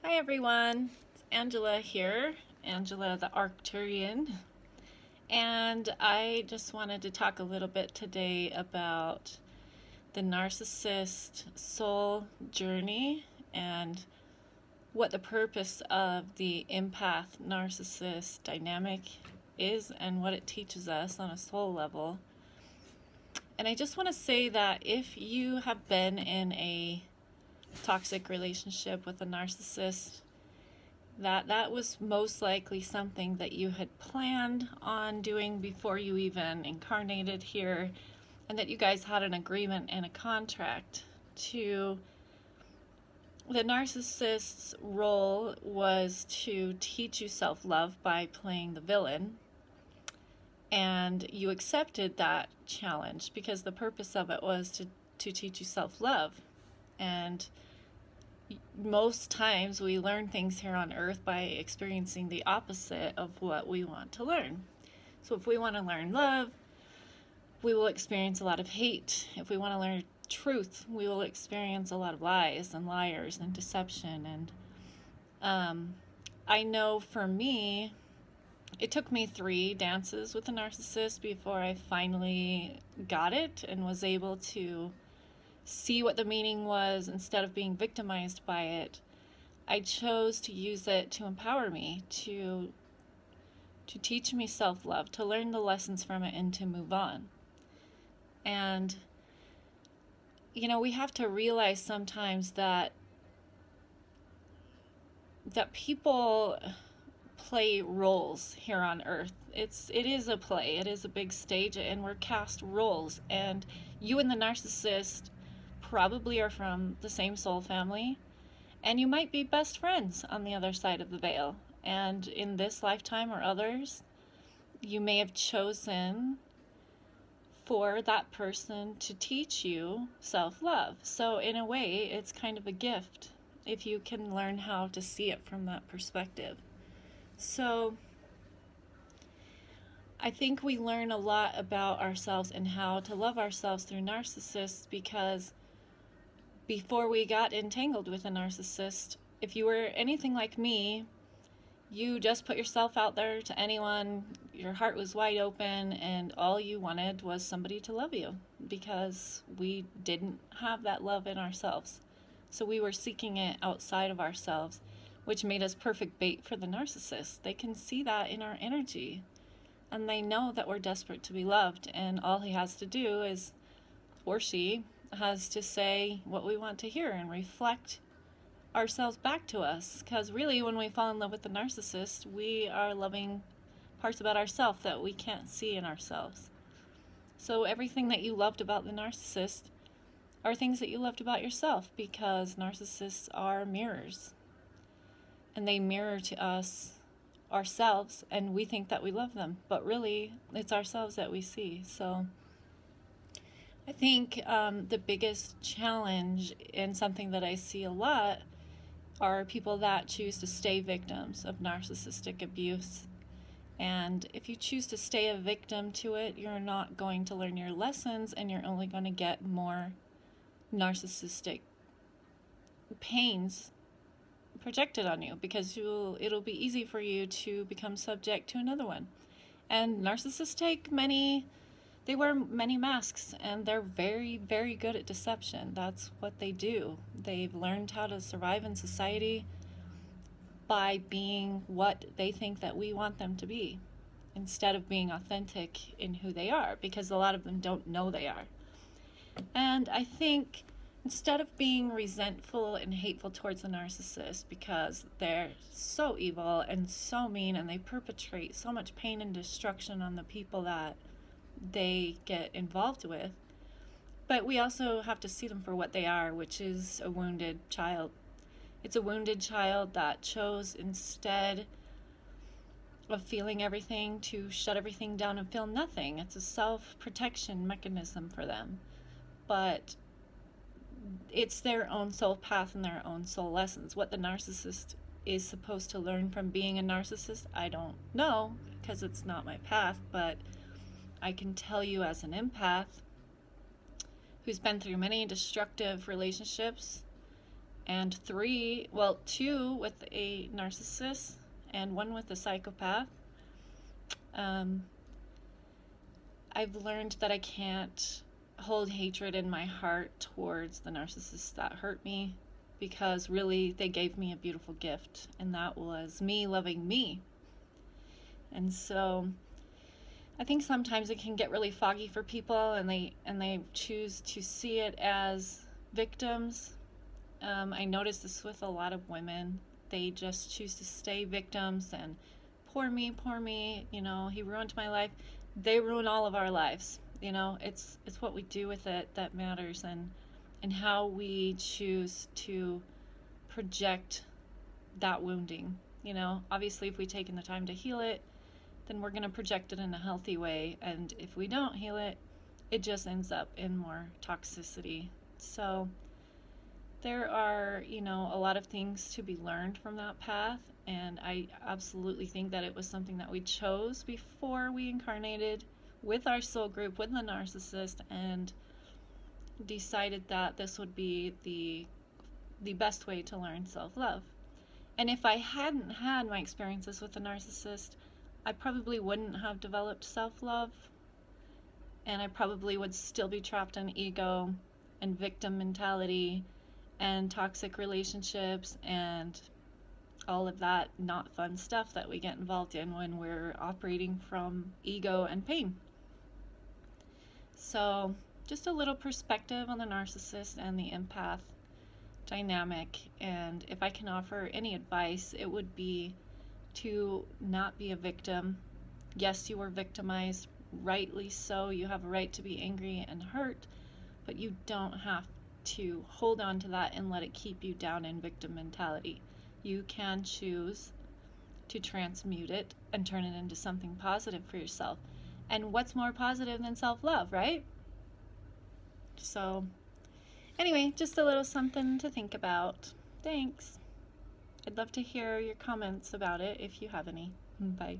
Hi everyone, it's Angela here, Angela the Arcturian, and I just wanted to talk a little bit today about the narcissist soul journey and what the purpose of the empath narcissist dynamic is and what it teaches us on a soul level. And I just want to say that if you have been in a toxic relationship with a narcissist, that was most likely something that you had planned on doing before you even incarnated here, and that you guys had an agreement and a contract to. The narcissist's role was to teach you self-love by playing the villain, and you accepted that challenge because the purpose of it was to teach you self-love. And most times we learn things here on earth by experiencing the opposite of what we want to learn. So if we want to learn love, we will experience a lot of hate. If we want to learn truth, we will experience a lot of lies and liars and deception. And I know for me, it took me 3 dances with a narcissist before I finally got it and was able to see what the meaning was. Instead of being victimized by it, I chose to use it to empower me, to teach me self-love, to learn the lessons from it, and to move on. And you know, we have to realize sometimes that people play roles here on earth. It is a play, it is a big stage, and we're cast roles, and you and the narcissist probably are from the same soul family, and you might be best friends on the other side of the veil. And in this lifetime or others, you may have chosen for that person to teach you self-love. So in a way, it's kind of a gift if you can learn how to see it from that perspective. So I think we learn a lot about ourselves and how to love ourselves through narcissists, because before we got entangled with a narcissist, if you were anything like me, you just put yourself out there to anyone, your heart was wide open, and all you wanted was somebody to love you, because we didn't have that love in ourselves. So we were seeking it outside of ourselves, which made us perfect bait for the narcissist. They can see that in our energy, and they know that we're desperate to be loved, and all he has to do is, or she has to say what we want to hear and reflect ourselves back to us. Because really, when we fall in love with the narcissist, we are loving parts about ourselves that we can't see in ourselves. So everything that you loved about the narcissist are things that you loved about yourself, because narcissists are mirrors, and they mirror to us ourselves, and we think that we love them, but really it's ourselves that we see. So I think the biggest challenge, and something that I see a lot, are people that choose to stay victims of narcissistic abuse. And if you choose to stay a victim to it, you're not going to learn your lessons, and you're only going to get more narcissistic pains projected on you, because it'll be easy for you to become subject to another one. And narcissists they wear many masks, and they're very, very good at deception. That's what they do. They've learned how to survive in society by being what they think that we want them to be, instead of being authentic in who they are, because a lot of them don't know they are. And I think instead of being resentful and hateful towards the narcissist because they're so evil and so mean, and they perpetrate so much pain and destruction on the people that they get involved with, but we also have to see them for what they are, which is a wounded child. It's a wounded child that chose, instead of feeling everything, to shut everything down and feel nothing. It's a self-protection mechanism for them, but it's their own soul path and their own soul lessons. What the narcissist is supposed to learn from being a narcissist, I don't know, because it's not my path, but I can tell you as an empath who's been through many destructive relationships and two with a narcissist and one with a psychopath. I've learned that I can't hold hatred in my heart towards the narcissists that hurt me, because really they gave me a beautiful gift, and that was me loving me. And so I think sometimes it can get really foggy for people, and they choose to see it as victims. I notice this with a lot of women. They just choose to stay victims and poor me, you know, he ruined my life. They ruin all of our lives. You know, it's what we do with it that matters, and how we choose to project that wounding. You know, obviously if we take the time to heal it, then we're going to project it in a healthy way, and if we don't heal it, it just ends up in more toxicity. So there are, you know, a lot of things to be learned from that path, and I absolutely think that it was something that we chose before we incarnated with our soul group, with the narcissist, and decided that this would be the best way to learn self-love. And if I hadn't had my experiences with the narcissist, I probably wouldn't have developed self-love, and I probably would still be trapped in ego and victim mentality and toxic relationships and all of that not fun stuff that we get involved in when we're operating from ego and pain. So just a little perspective on the narcissist and the empath dynamic, and if I can offer any advice, it would be to not be a victim. Yes, you were victimized, rightly so. You have a right to be angry and hurt, but you don't have to hold on to that and let it keep you down in victim mentality. You can choose to transmute it and turn it into something positive for yourself. And what's more positive than self-love, right? So anyway, just a little something to think about. Thanks. I'd love to hear your comments about it if you have any. Bye.